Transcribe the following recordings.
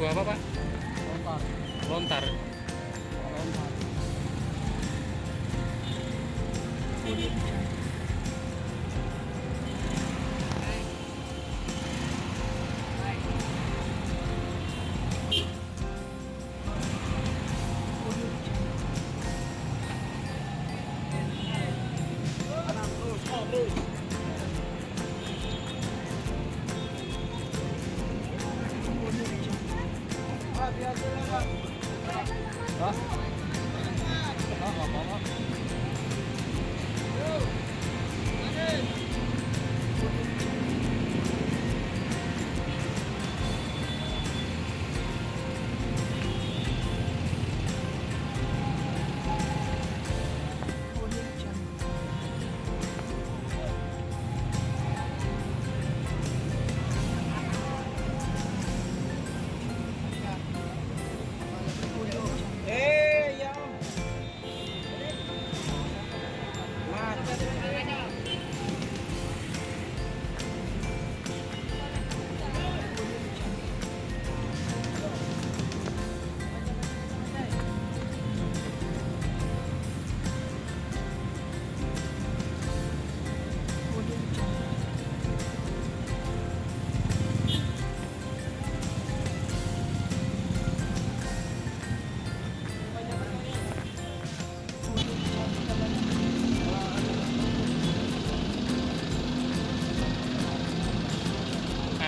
Buah apa, Pak? Lontar. Lontar. Lontar. Kanan terus, terus. Hati-hati lewat. Hah? Hah, apa-apa. Ya.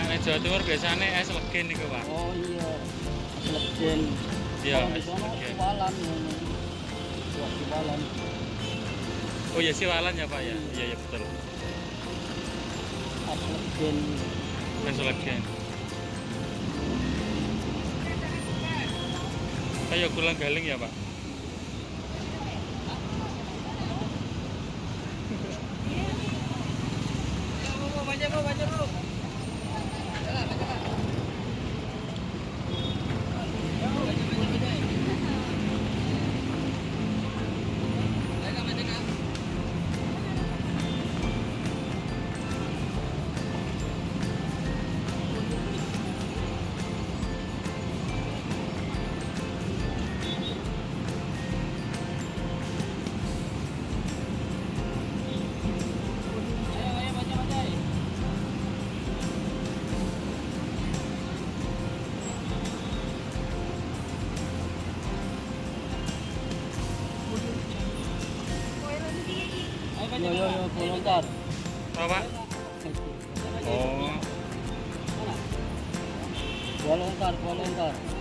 Nek Jawa Timur biasanya es legen nih, Pak. Oh iya, es legen. Iya, Kalau di es sana legen. siwalan ini. Buah siwalan. Oh iya, siwalan ya, Pak ya. Iya, iya betul. Es legen. Es legen. Kayak gulang galing ya, Pak. Baca, Bu. Yo, Lontar. Apa, Pak? Oh, Buah lontar, buah lontar.